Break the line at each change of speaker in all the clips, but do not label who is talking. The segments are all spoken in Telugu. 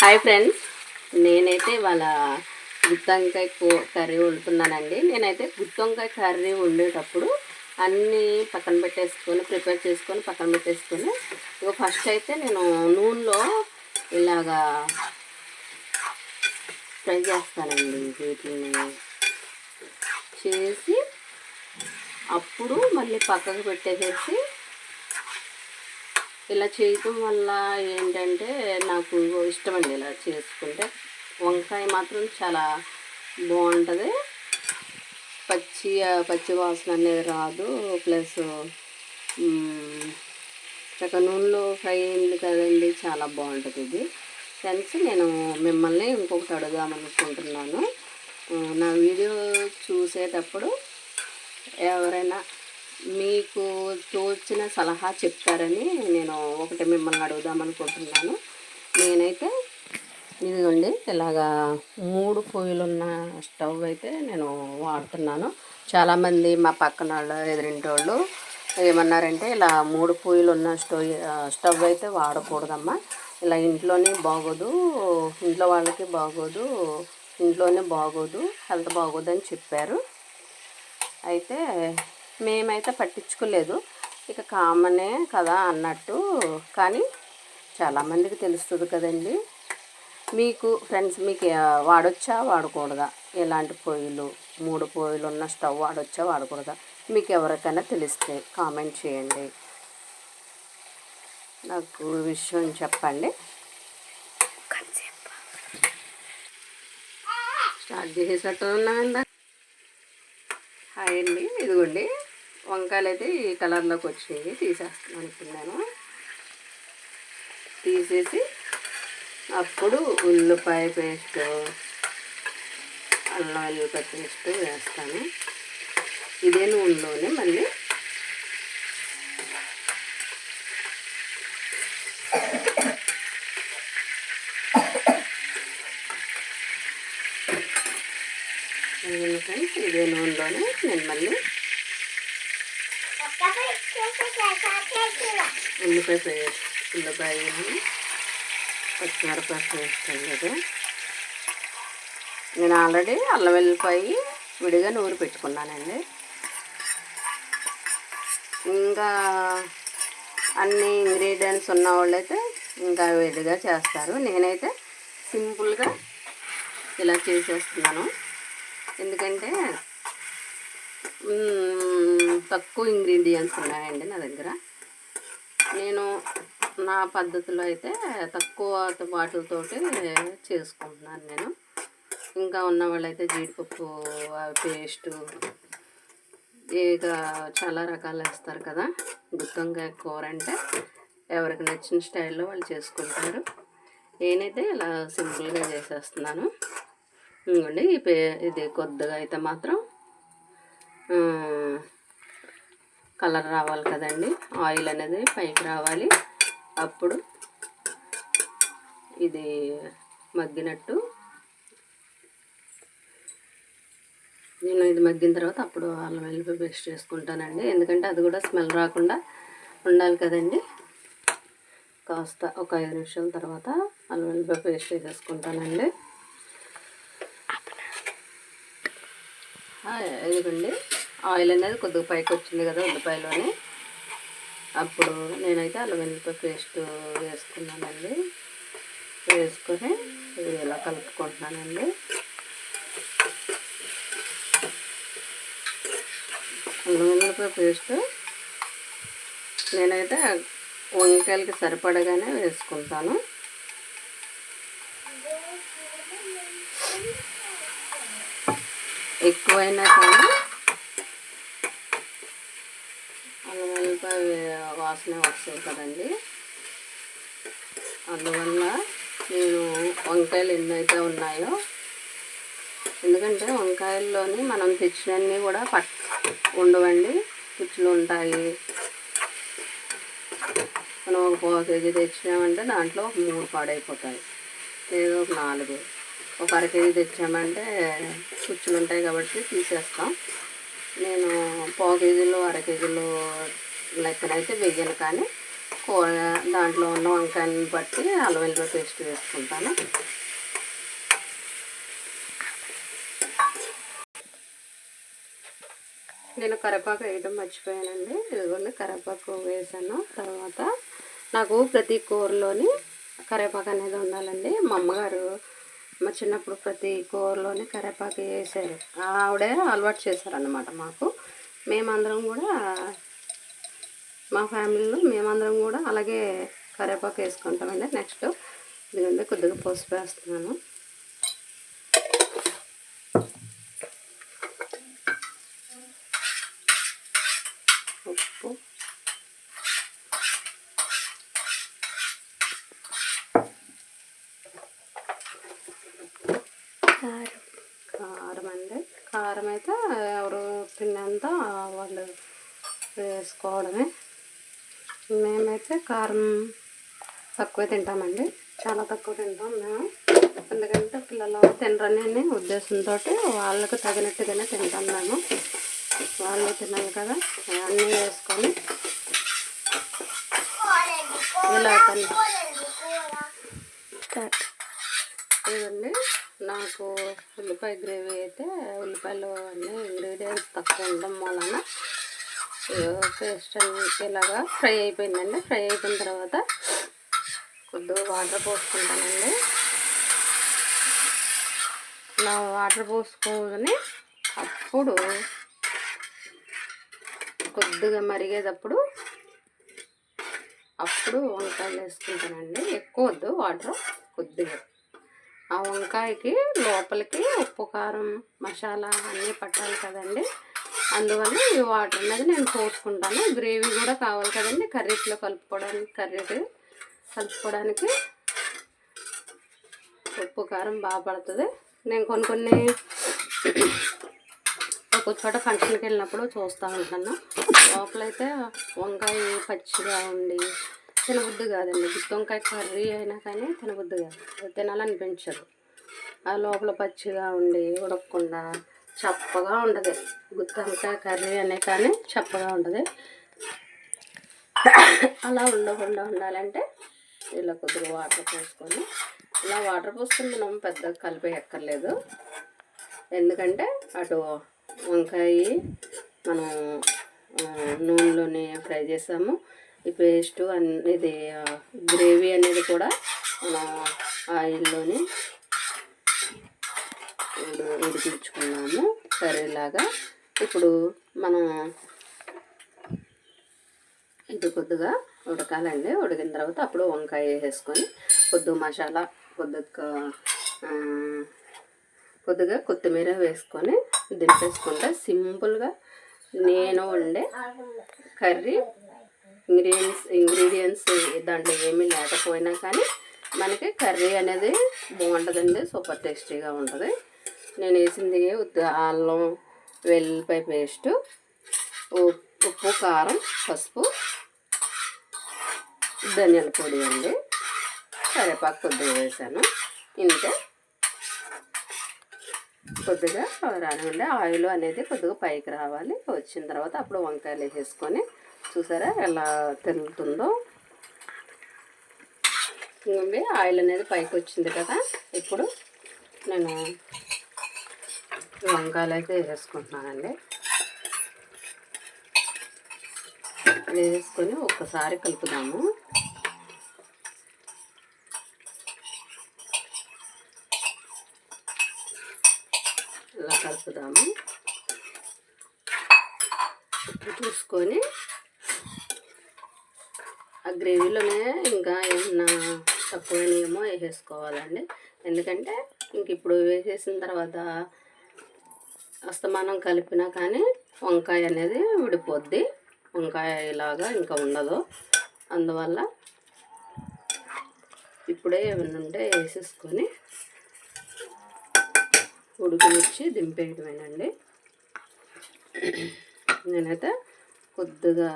హాయ్ ఫ్రెండ్స్, నేనైతే వాళ్ళ గుత్తొంకాయ కర్రీ వండుతున్నానండి. నేనైతే గుత్తొంకాయ కర్రీ వండేటప్పుడు అన్నీ పక్కన పెట్టేసుకొని ప్రిపేర్ చేసుకొని పక్కన పెట్టేసుకొని ఫస్ట్ అయితే నేను నూనెలో ఇలాగా ఫ్రై చేస్తానండి. వీటిని చేసి అప్పుడు మళ్ళీ పక్కకు పెట్టేసేసి ఇలా చేయటం వల్ల ఏంటంటే నాకు ఇష్టమండి. ఇలా చేసుకుంటే వంకాయ మాత్రం చాలా బాగుంటుంది. పచ్చి వాసన అనేది రాదు. ప్లస్ చక్క నూనెలో ఫ్రై అయింది కదండి, చాలా బాగుంటుంది ఇది. ఫ్రెండ్స్, నేను మిమ్మల్ని ఇంకొకటి అడుగుదామనుకుంటున్నాను. నా వీడియో చూసేటప్పుడు ఎవరైనా మీకు తోచిన సలహా చెప్తారని నేను ఒకటి మిమ్మల్ని అడుగుదామనుకుంటున్నాను. నేనైతే ఇదిగోండి ఇలాగా 3 పొయ్యిలున్న స్టవ్ అయితే నేను వాడుతున్నాను. చాలామంది మా పక్కన వాళ్ళు ఎదురింటి వాళ్ళు ఏమన్నారంటే ఇలా 3 పొయ్యిలు ఉన్న స్టవ్ అయితే వాడకూడదమ్మా, ఇలా ఇంట్లోనే బాగోదు, ఇంట్లో వాళ్ళకి బాగోదు, ఇంట్లోనే బాగోదు, హెల్త్ బాగోదు అని చెప్పారు. అయితే మేమైతే పట్టించుకోలేదు, ఇక కామనే కదా అన్నట్టు. కానీ చాలామందికి తెలుస్తుంది కదండి. మీకు ఫ్రెండ్స్, మీకు వాడొచ్చా వాడకూడదా, ఎలాంటి పొయ్యిలు 3 పొయ్యిలు ఉన్న స్టవ్ వాడొచ్చా వాడకూడదా, మీకు ఎవరికైనా తెలిస్తే కామెంట్ చేయండి, నాకు విషయం చెప్పండి. స్టార్ట్ చేసేటట్టు ఉన్నామండి. హాయ్ అండి, ఇదిగోండి వంకాయలు అయితే ఈ కలర్లోకి వచ్చినాయి. తీసేస్తున్నాను ఇప్పుడు నేను. తీసేసి అప్పుడు ఉల్లిపాయ పేస్ట్, అల్లం వెల్లుల్లిపాయ పేస్ట్ వేస్తాను. ఇదే నూనెలోనే మళ్ళీ ఫ్రెండ్స్, ఇదే నూనెలోనే నేను మళ్ళీ ఉల్లిపాయ పచ్చిమిరపాయ పేస్ట్ కదా. నేను ఆల్రెడీ అల్లం వెల్లుల్లిపాయ విడిగా నూరి పెట్టుకున్నానండి. ఇంకా అన్ని ఇంగ్రీడియంట్స్ ఉన్న వాళ్ళైతే ఇంకా విడిగా చేస్తారు. నేనైతే సింపుల్గా ఇలా చేసేస్తున్నాను, ఎందుకంటే తక్కువ ఇంగ్రీడియంట్స్ ఉన్నాయండి నా దగ్గర. నేను నా పద్ధతిలో అయితే తక్కువ వాటితోటి చేసుకుంటున్నాను నేను. ఇంకా ఉన్న వాళ్ళైతే జీడిపప్పు పేస్టు ఇక చాలా రకాలు వేస్తారు కదా. గుత్తొంకాయ కూర అంటే ఎవరికి నచ్చిన స్టైల్లో వాళ్ళు చేసుకుంటారు. నేనైతే ఇలా సింపుల్గా చేసేస్తున్నాను. ఇంకోండి ఇది కొద్దిగా అయితే మాత్రం కలర్ రావాలి కదండి, ఆయిల్ అనేది పైకి రావాలి. అప్పుడు ఇది మగ్గినట్టు. నేను ఇది మగ్గిన తర్వాత అప్పుడు అల్లం వెల్లుల్లి పేస్ట్ చేసుకుంటానండి, ఎందుకంటే అది కూడా స్మెల్ రాకుండా ఉండాలి కదండి. కాస్త ఒక 5 నిమిషాల తర్వాత అల్లం వెల్లుల్లి పేస్ట్ వేసేసుకుంటానండి. ఇదిగోండి ఆయిల్ అనేది కొద్దిగా పైకి వచ్చింది కదా ఉల్లిపాయలోనే. అప్పుడు నేనైతే అల్లం వెల్లుల్లి పేస్ట్ వేసుకున్నానండి. వేసుకొని ఇది ఇలా కలుపుకుంటున్నానండి. అల్లం వెల్లుల్లి పేస్ట్ నేనైతే వంకాయలకి సరిపడగానే వేసుకుంటాను. ఎక్కువైనా కానీ అల్లం వెల్లుల్లిపాయ వాసన వస్తుంది కదండి. అందువల్ల నేను వంకాయలు ఎన్నైతే ఉన్నాయో, ఎందుకంటే వంకాయల్లోని మనం తెచ్చినన్నీ కూడా ఉండవండి, పుచ్చులు ఉంటాయి. మనం ఒక 1/4 కేజీ తెచ్చినామంటే దాంట్లో 3 పాడైపోతాయి, లేదా ఒక 4. ఒక 1/2 కేజీ తెచ్చామంటే పుచ్చులు ఉంటాయి కాబట్టి తీసేస్తాం. నేను 1/4 కేజీలో 1/2 కేజీలో లెక్కనైతే వెయ్యను, కానీ కూర దాంట్లో ఉన్న వంకాయని బట్టి అల్లం వెల్లుల్లి పేస్ట్ వేసుకుంటాను. నేను కరివేపాకు వేయడం మర్చిపోయానండి. ఇదిగోండి కరివేపాకు వేసాను. తర్వాత నాకు ప్రతి కూరలోని కరివేపాకు అనేది ఉండాలండి. మా అమ్మగారు మా చిన్నప్పుడు ప్రతి కూరలోని కరివేపాకు వేసారు. ఆవిడే అలవాటు చేశారన్నమాట మాకు. మేమందరం కూడా మా ఫ్యామిలీలో మేమందరం కూడా అలాగే కరివేపాకు వేసుకుంటామండి. నెక్స్ట్ ఇదిగోండి కొద్దిగా పసుపు వేస్తున్నాను. ఉప్పు, కారం అండి. కారం అయితే ఎవరు తిన్నంత వాళ్ళు వేసుకోవడమే. మేమైతే కారం తక్కువ తింటామండి, చాలా తక్కువ తింటాం మేము. ఎందుకంటే పిల్లలు తినరని ఉద్దేశంతో వాళ్ళకు తగినట్టుగానే తింటాం మేము. వాళ్ళు తినాలి కదా, అన్నీ వేసుకొని ఇలా ఇదండి. నాకు ఉల్లిపాయ గ్రేవీ అయితే ఉల్లిపాయలు అన్నీ ఇంగ్రీడియంట్స్ తక్కువ ఉండడం వలన పేస్ట్ ఇలాగా ఫ్రై అయిపోయిందండి. ఫ్రై అయిపోయిన తర్వాత కొద్దిగా వాటర్ పోసుకుంటానండి. ఇలా వాటర్ పోసుకొని అప్పుడు కొద్దిగా మరిగేటప్పుడు అప్పుడు వంకాయలు వేసుకుంటానండి. ఎక్కువ వద్దు వాటర్, కొద్దిగా. ఆ వంకాయకి లోపలికి ఉప్పు, కారం, మసాలా అన్నీ పట్టాలి కదండి. అందువల్ల ఈ వాటర్ అనేది నేను పోసుకుంటాను. గ్రేవీ కూడా కావాలి కదండి కర్రీస్లో కలుపుకోవడానికి ఉప్పు, కారం బాగా పడుతుంది. నేను కొన్ని ఒక చోట ఫంక్షన్కి వెళ్ళినప్పుడు చూస్తూ ఉంటాను. లోపలైతే వంకాయ పచ్చిగా ఉండి తినబుద్ధి కాదండి. గుత్తి వంకాయ కర్రీ అయినా కానీ తినబుద్ధి కాదు, తినాలనిపించదు. ఆ లోపల పచ్చిగా ఉండి ఉడకకుండా చప్పగా ఉంటుంది. గుత్తి వంకాయ కర్రీ అనే కానీ చప్పగా ఉంటుంది. అలా ఉండకుండా ఉండాలంటే ఇలా కొద్దిగా వాటర్ పోసుకొని, ఇలా వాటర్ పోసుకొని మనం పెద్దగా కలిపి ఎక్కర్లేదు. ఎందుకంటే అటు వంకాయ మనం నూనెలోనే ఫ్రై చేసాము, ఈ పేస్ట్ ఇది గ్రేవీ అనేది కూడా మనం ఆయిల్లోని ఉడికించుకున్నాము కర్రీలాగా. ఇప్పుడు మనం ఇది కొద్దిగా ఉడకాలండి. ఉడికిన తర్వాత అప్పుడు వంకాయ వేసుకొని కొద్దిగా మసాలా, కొద్దిగా కొత్తిమీర వేసుకొని దింపేసుకుంటే సింపుల్గా నేను వండే కర్రీ. ఇంగ్రీడియంట్స్ దాంట్లో ఏమీ లేకపోయినా కానీ మనకి కర్రీ అనేది బాగుంటుందండి, సూపర్ టేస్టీగా ఉంటుంది. నేను వేసింది అల్లం వెల్లిపాయ పేస్టు, ఉప్పు, కారం, పసుపు, ధనియాల పొడి అండి, కరివేపాకు కొద్దిగా వేసాను. ఇంతే. కొద్దిగా రానివ్వండి, ఆయిల్ అనేది కొద్దిగా పైకి రావాలి. వచ్చిన తర్వాత అప్పుడు వంకాయలు వేసేసుకొని చూసారా ఎలా తిరుగుతుందో. ఇంకండి ఆయిల్ అనేది పైకి వచ్చింది కదా. ఇప్పుడు నేను వంకాయలు అయితే వేసేసుకుంటున్నానండి. వేసుకొని ఒక్కసారి కలుపుదాము. ఇలా కలుపుదాము. చూసుకొని ఆ గ్రేవీలోనే ఇంకా ఏమన్నా తక్కువనేమో వేసేసుకోవాలండి. ఎందుకంటే ఇంక ఇప్పుడు వేసేసిన తర్వాత అస్తమానం కలిపినా కానీ వంకాయ అనేది విడిపోద్ది, వంకాయ ఇలాగా ఇంకా ఉండదు. అందువల్ల ఇప్పుడే ఏమన్నా ఉంటే వేసేసుకొని ఉడికినిచ్చి దింపేయటమేనండి. నేనైతే కొద్దిగా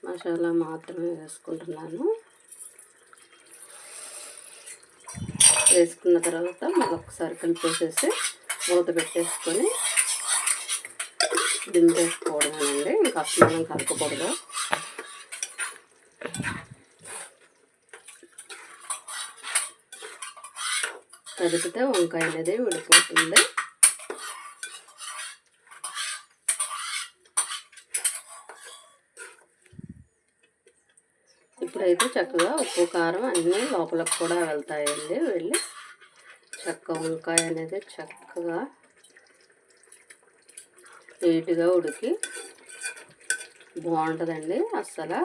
మసాలా మాత్రమే వేసుకుంటున్నాను. వేసుకున్న తర్వాత మరొకసారి కలిపేసేసి మూత పెట్టేసుకొని దింపేసుకోవడమేనండి. ఇంకా అసలు మనం కలపకూడదు. కదిపితే వంకాయ అనేది విడిపోతుంది. ఇప్పుడైతే చక్కగా ఉప్పు కారం అన్నీ లోపలికి కూడా వెళ్తాయండి. వెళ్ళి వంకాయ అనేది చక్కగా నీట్గా ఉడికి బాగుంటుందండి. అస్సలు